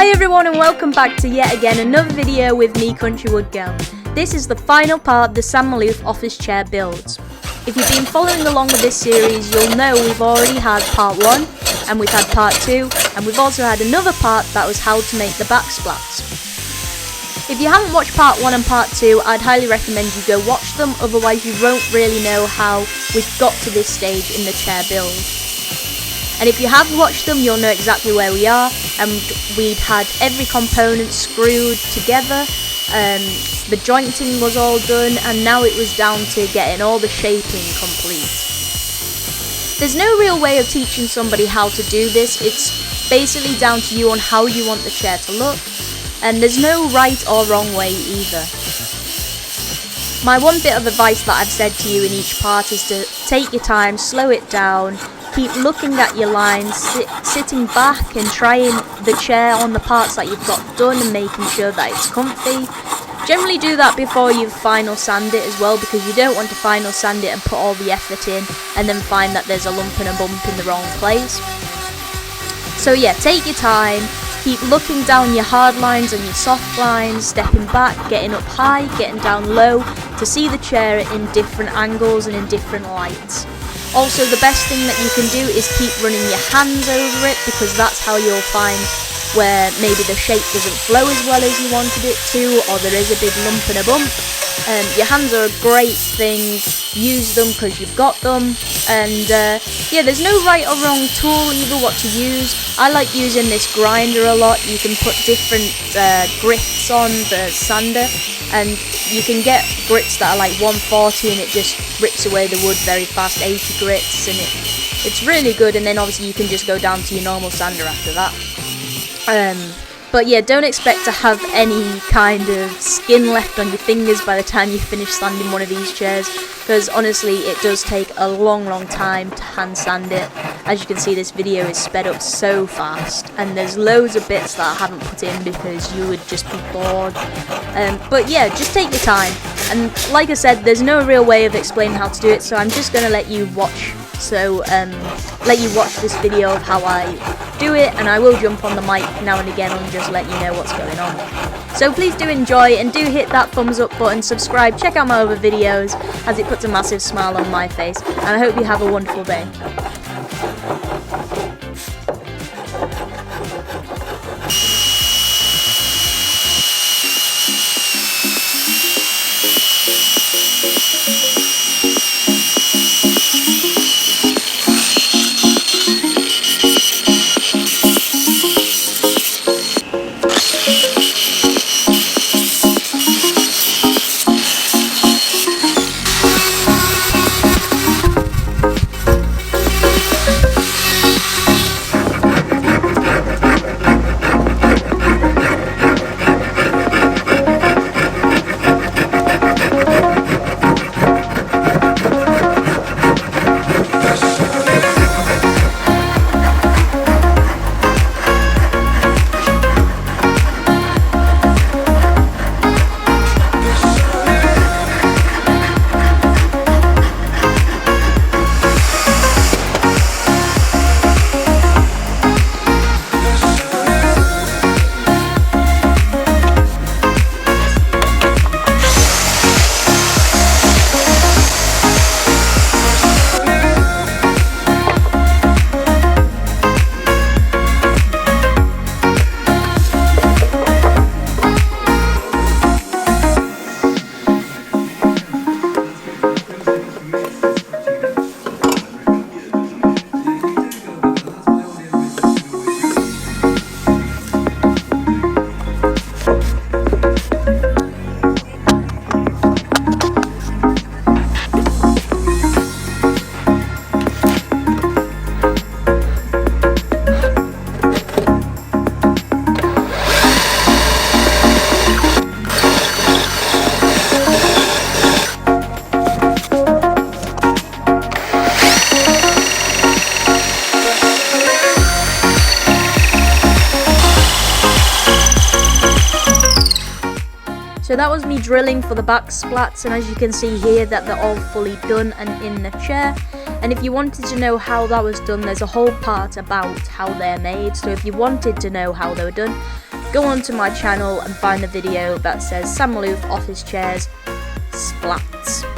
Hi everyone and welcome back to yet again another video with me, Country Wood Girl. This is the final part of the SAM MALOOF office chair builds. If you've been following along with this series, you'll know we've already had part 1 and we've had part 2 and we've also had another part that was how to make the back splats. If you haven't watched part 1 and part 2, I'd highly recommend you go watch them, otherwise you won't really know how we've got to this stage in the chair build. And if you have watched them, you'll know exactly where we are, and we'd had every component screwed together, the jointing was all done, and now it was down to getting all the shaping complete. There's no real way of teaching somebody how to do this, it's basically down to you on how you want the chair to look, and there's no right or wrong way either. My one bit of advice that I've said to you in each part is to take your time, slow it down, keep looking at your lines, sitting back and trying the chair on the parts that you've got done and making sure that it's comfy. Generally do that before you final sand it as well, because you don't want to final sand it and put all the effort in and then find that there's a lump and a bump in the wrong place. So yeah, take your time, keep looking down your hard lines and your soft lines, stepping back, getting up high, getting down low to see the chair in different angles and in different lights. Also, the best thing that you can do is keep running your hands over it, because that's how you'll find where maybe the shape doesn't flow as well as you wanted it to, or there is a big lump and a bump. Your hands are a great thing, use them because you've got them, and yeah, there's no right or wrong tool either what to use. I like using this grinder a lot. You can put different grits on the sander, and you can get grits that are like 140 and it just rips away the wood very fast, 80 grits, and it's really good. And then obviously you can just go down to your normal sander after that. But yeah, don't expect to have any kind of skin left on your fingers by the time you finish sanding one of these chairs, because honestly it does take a long time to hand sand it. As you can see, this video is sped up so fast and there's loads of bits that I haven't put in because you would just be bored. But yeah, just take your time, and like I said, there's no real way of explaining how to do it, so I'm just going to let you watch this video of how I do it, and I will jump on the mic now and again and just let you know what's going on. So please do enjoy, and do hit that thumbs up button, subscribe, check out my other videos, as it puts a massive smile on my face, and I hope you have a wonderful day. So that was me drilling for the back splats, and as you can see here that they're all fully done and in the chair. And if you wanted to know how that was done, there's a whole part about how they're made. So if you wanted to know how they were done, go onto my channel and find the video that says SAM MALOOF office chairs splats.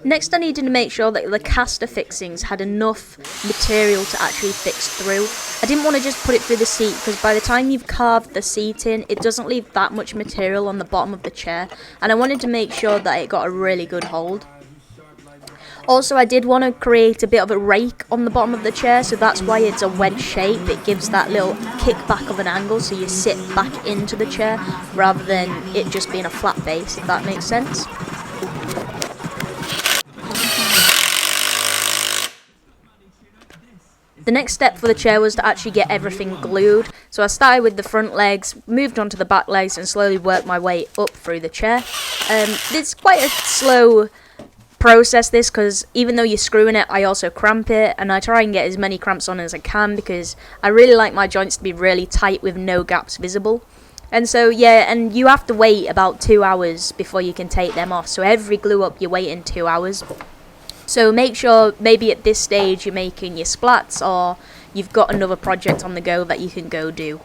Next I needed to make sure that the caster fixings had enough material to actually fix through. I didn't want to just put it through the seat, because by the time you've carved the seat in, it doesn't leave that much material on the bottom of the chair, and I wanted to make sure that it got a really good hold. Also, I did want to create a bit of a rake on the bottom of the chair, so that's why it's a wedge shape. It gives that little kickback of an angle, so you sit back into the chair rather than it just being a flat base, if that makes sense. The next step for the chair was to actually get everything glued. So I started with the front legs, moved on to the back legs, and slowly worked my way up through the chair. It's quite a slow process, this, because even though you're screwing it, I also cramp it, and I try and get as many cramps on as I can because I really like my joints to be really tight with no gaps visible. And so yeah, and you have to wait about 2 hours before you can take them off. So every glue up, you're waiting 2 hours. So make sure maybe at this stage you're making your splats, or you've got another project on the go that you can go do.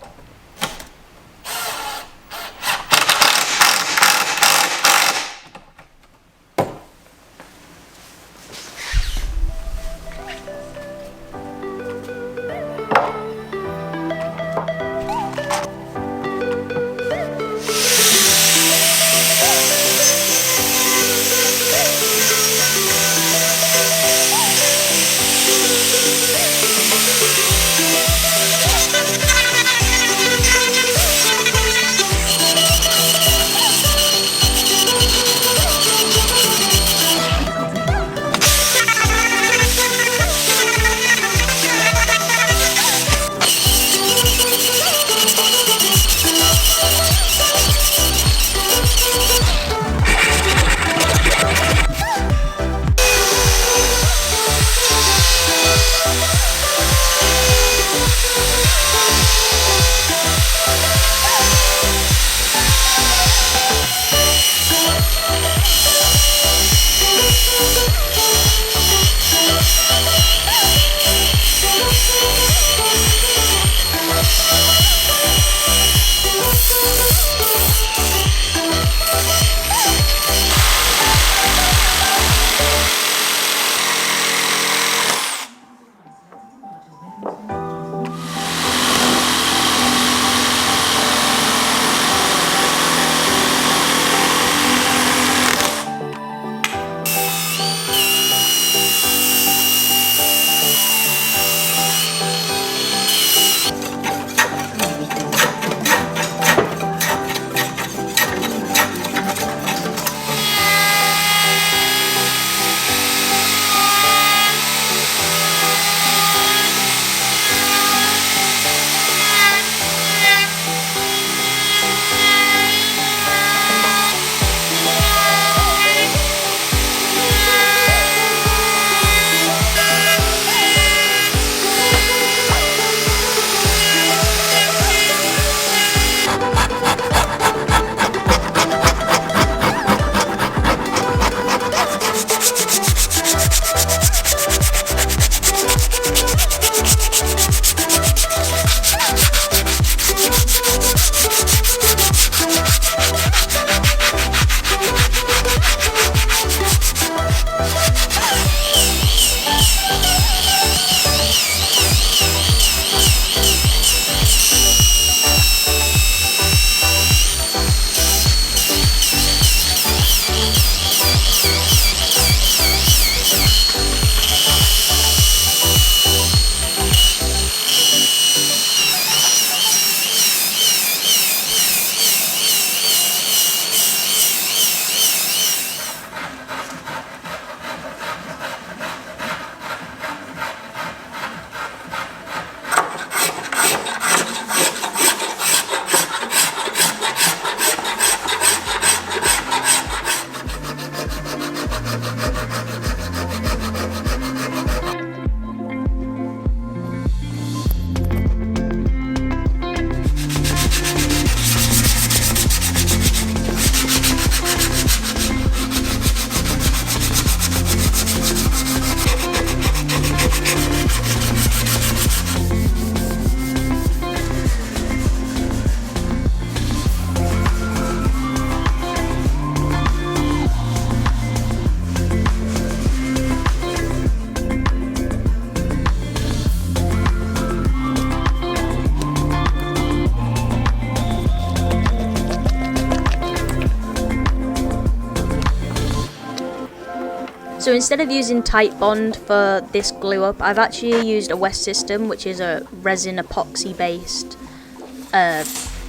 So instead of using Tight Bond for this glue up, I've actually used a West System, which is a resin epoxy based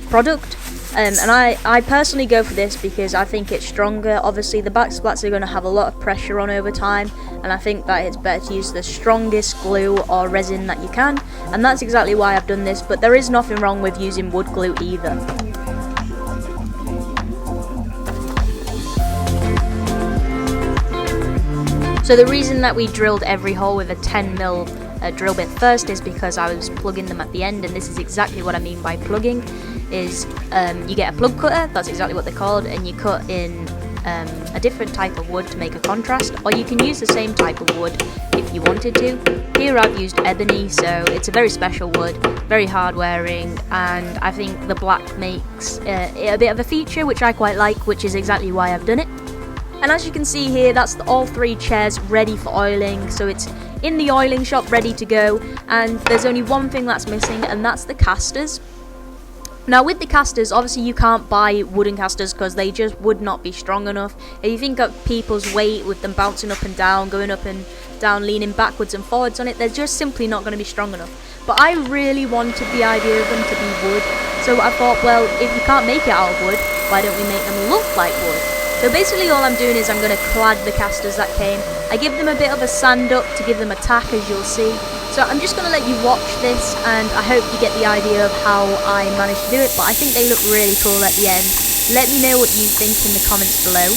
product. And I personally go for this because I think it's stronger. Obviously the back splats are going to have a lot of pressure on over time, and I think that it's better to use the strongest glue or resin that you can, and that's exactly why I've done this. But there is nothing wrong with using wood glue either. So the reason that we drilled every hole with a 10mm drill bit first is because I was plugging them at the end, and this is exactly what I mean by plugging. Is you get a plug cutter, that's exactly what they're called, and you cut in a different type of wood to make a contrast, or you can use the same type of wood if you wanted to. Here I've used ebony, so it's a very special wood, very hard wearing, and I think the black makes it a bit of a feature which I quite like, which is exactly why I've done it. And as you can see here, that's all 3 chairs ready for oiling, so it's in the oiling shop ready to go, and there's only one thing that's missing, and that's the casters. Now with the casters, obviously you can't buy wooden casters because they just would not be strong enough. If you think of people's weight with them bouncing up and down, going up and down, leaning backwards and forwards on it, they're just simply not going to be strong enough. But I really wanted the idea of them to be wood, so I thought, well, if you can't make it out of wood, why don't we make them look like wood? So basically all I'm doing is I'm going to clad the casters that came. I give them a bit of a sand up to give them a tack, as you'll see. So I'm just going to let you watch this, and I hope you get the idea of how I managed to do it, but I think they look really cool at the end. Let me know what you think in the comments below.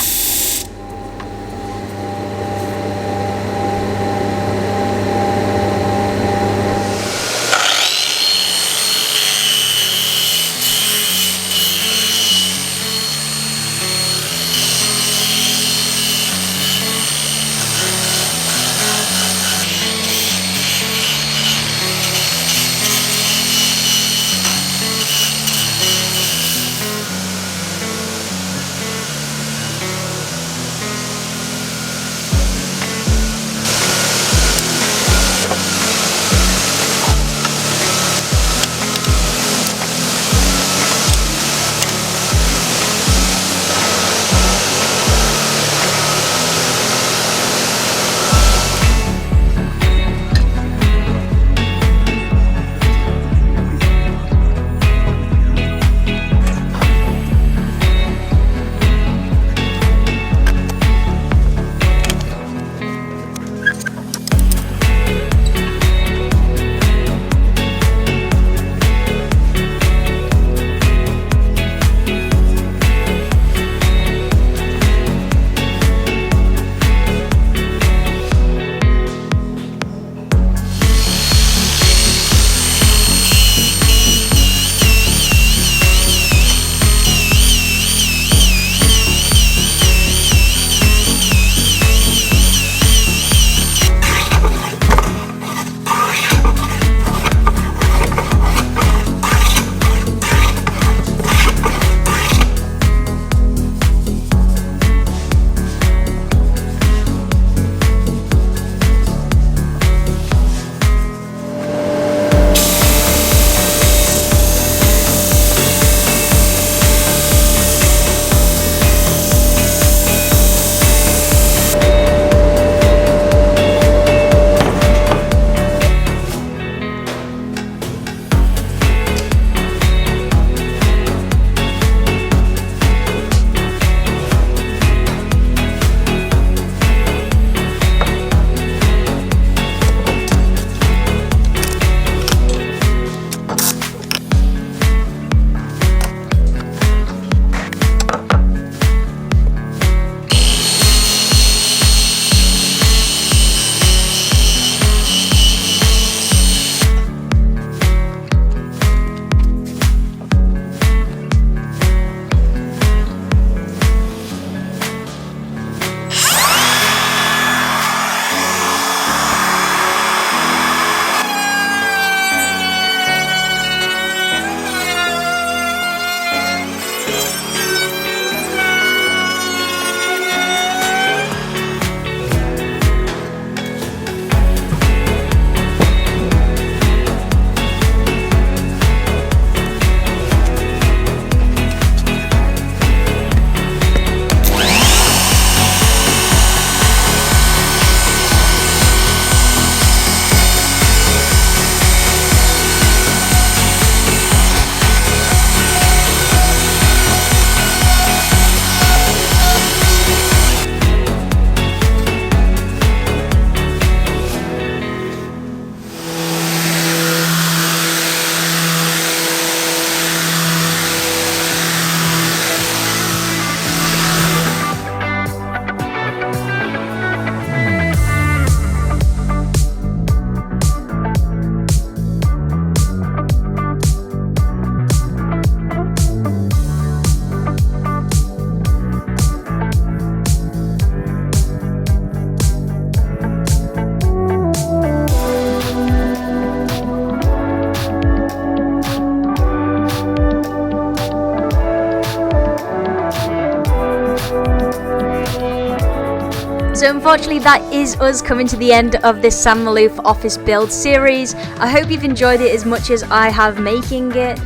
So unfortunately that is us coming to the end of this SAM MALOOF office build series. I hope you've enjoyed it as much as I have making it,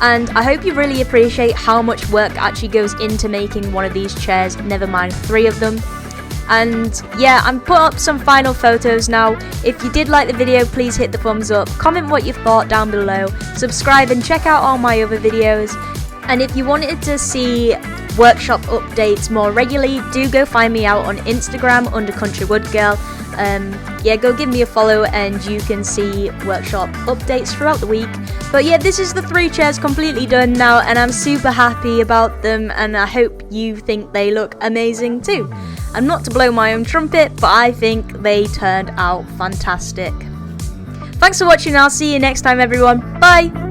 and I hope you really appreciate how much work actually goes into making one of these chairs, never mind 3 of them. And yeah, I'm put up some final photos now. If you did like the video, please hit the thumbs up, comment what you thought down below, subscribe and check out all my other videos. And if you wanted to see workshop updates more regularly, do go find me out on Instagram under Country Wood Girl. Yeah, go give me a follow and you can see workshop updates throughout the week. But yeah, this is the 3 chairs completely done now, and I'm super happy about them, and I hope you think they look amazing too. And not to blow my own trumpet, but I think they turned out fantastic. Thanks for watching, I'll see you next time everyone. Bye!